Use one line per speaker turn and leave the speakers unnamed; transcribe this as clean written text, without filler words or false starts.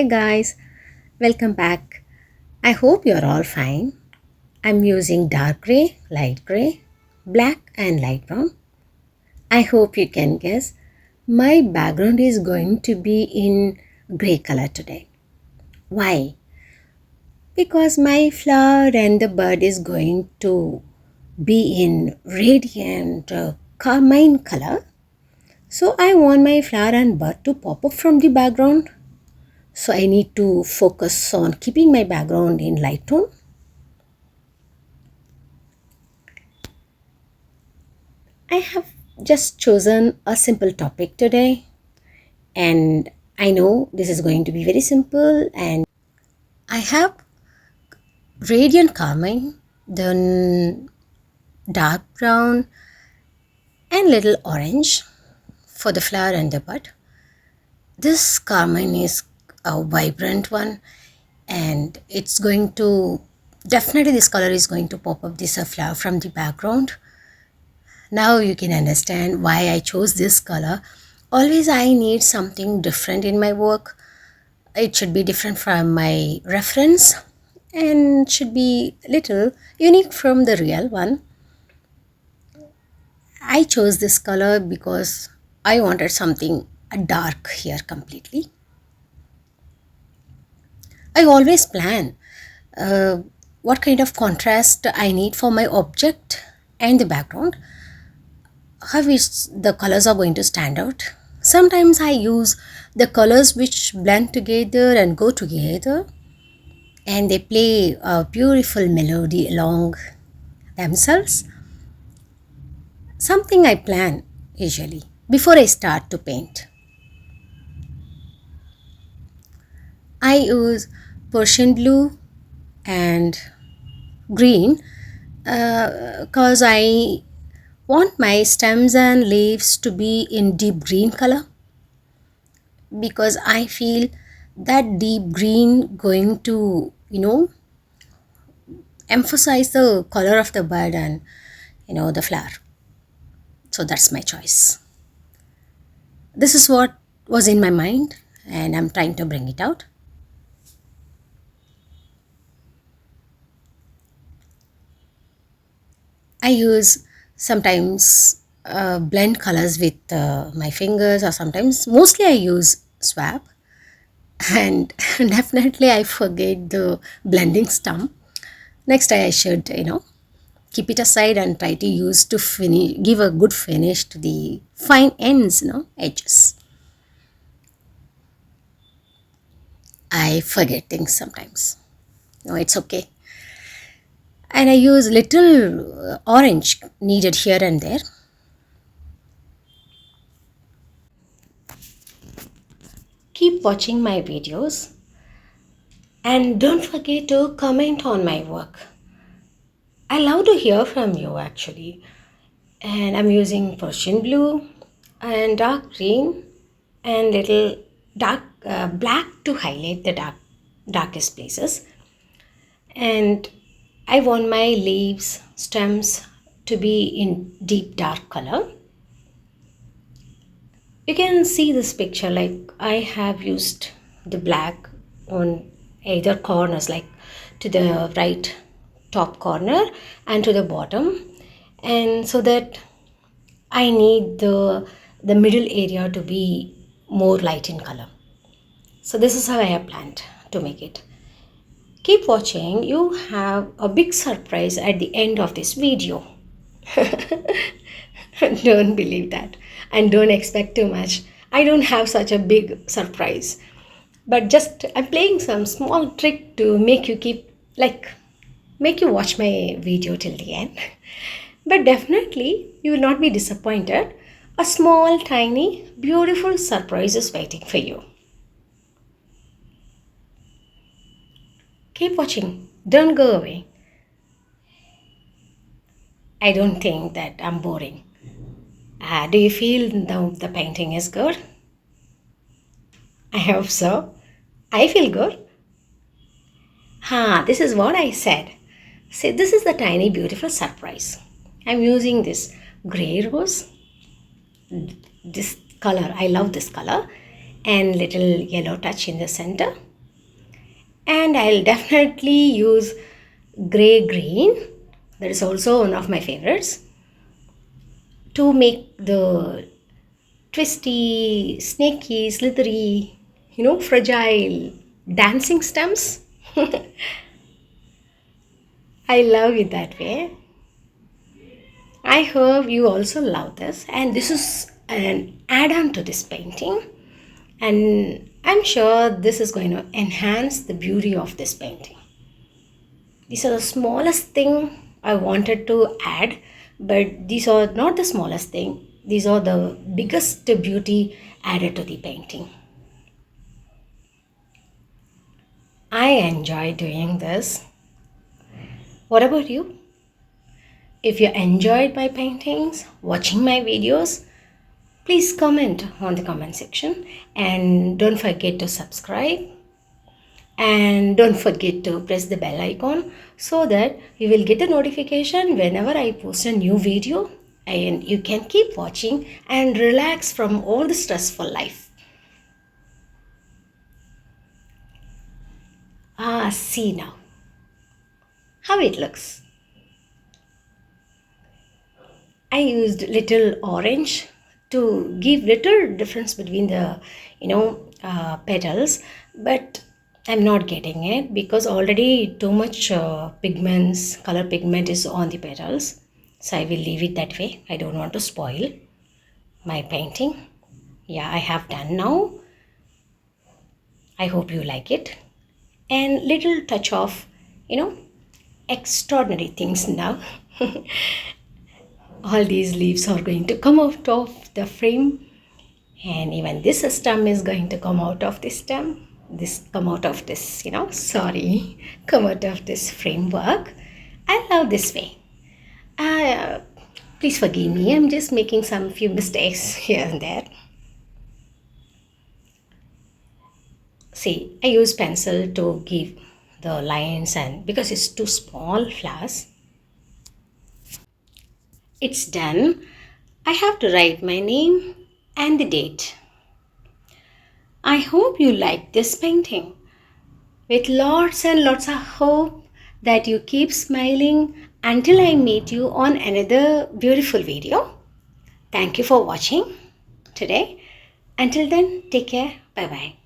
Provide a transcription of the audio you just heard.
guys, welcome back. I hope you're all fine. I'm using dark gray, black, and light brown. I hope you can guess. My background is going to be in gray color today. Why? Because my flower and the bud is going to be in radiant carmine color. So I want my flower and bud to pop up from the background. So I need to focus on keeping my background in light tone. I have just chosen a simple topic today, and I know this is going to be very simple. And I have radiant carmine, then dark brown, and little orange for the flower and the bud. This carmine is a vibrant one, and it's going to definitely this color is going to pop up this flower from the background. Now you can understand why I chose this color. Always I need something different in my work. It should be different from my reference and should be little unique from the real one. I chose this color because I wanted something dark here completely. I always plan what kind of contrast I need for my object and the background. How is the colors are going to stand out. Sometimes I use the colors which blend together and go together, and they play a beautiful melody along themselves. Something I plan usually before I start to paint. I use Persian blue and green because I want my stems and leaves to be in deep green color, because I feel that deep green going to emphasize the color of the bud and the flower. So that's my choice. This is what was in my mind, and I'm trying to bring it out. I use sometimes blend colors with my fingers, or sometimes mostly I use swab, and definitely I forget the blending stump. Next I should keep it aside and try to use to finish, give a good finish to the fine ends, edges. I forget things sometimes. No, it's okay. And I use little orange needed here and there. Keep watching my videos, and don't forget to comment on my work. I love to hear from you actually. And I'm using Persian blue and dark green and little dark black to highlight the darkest places. And I want my leaves, stems to be in deep dark color. You can see this picture, like I have used the black on either corners, like to the right top corner and to the bottom, and so that I need the middle area to be more light in color. So this is how I have planned to make it. Keep watching, you have a big surprise at the end of this video. Don't believe that, and don't expect too much. I don't have such a big surprise, but just I'm playing some small trick to make make you watch my video till the end. But definitely you will not be disappointed. A small, tiny, beautiful surprise is waiting for you. Keep watching, don't go away. I don't think that I'm boring. Do you feel the painting is good? I hope so. I feel good. This is what I said. See, this is the tiny beautiful surprise. I'm using this gray rose, this color, I love this color, and little yellow touch in the center. And I'll definitely use gray green, that is also one of my favorites, to make the twisty, snaky, slithery, fragile dancing stems. I love it that way. I hope you also love this, and this is an add on to this painting, and I'm sure this is going to enhance the beauty of this painting. These are the smallest thing I wanted to add, but these are not the smallest thing. These are the biggest beauty added to the painting. I enjoy doing this. What about you? If you enjoyed my paintings, watching my videos, please comment on the comment section, and don't forget to subscribe, and don't forget to press the bell icon so that you will get the notification whenever I post a new video, and you can keep watching and relax from all the stressful life. See now how it looks. I used little orange to give little difference between the petals, but I'm not getting it because already too much color pigment is on the petals. So I will leave it that way. I don't want to spoil my painting. Yeah, I have done now. I hope you like it. And little touch of, extraordinary things now. All these leaves are going to come out of the frame, and even this stem is going to come out of this stem. Come out of this, come out of this framework. I love this way. uh, Please forgive me, I'm just making some few mistakes here and there. See, I use pencil to give the lines, and because it's too small flowers. It's done. I have to write my name and the date. I hope you like this painting. With lots and lots of hope that you keep smiling until I meet you on another beautiful video. Thank you for watching today. Until then, take care. Bye bye.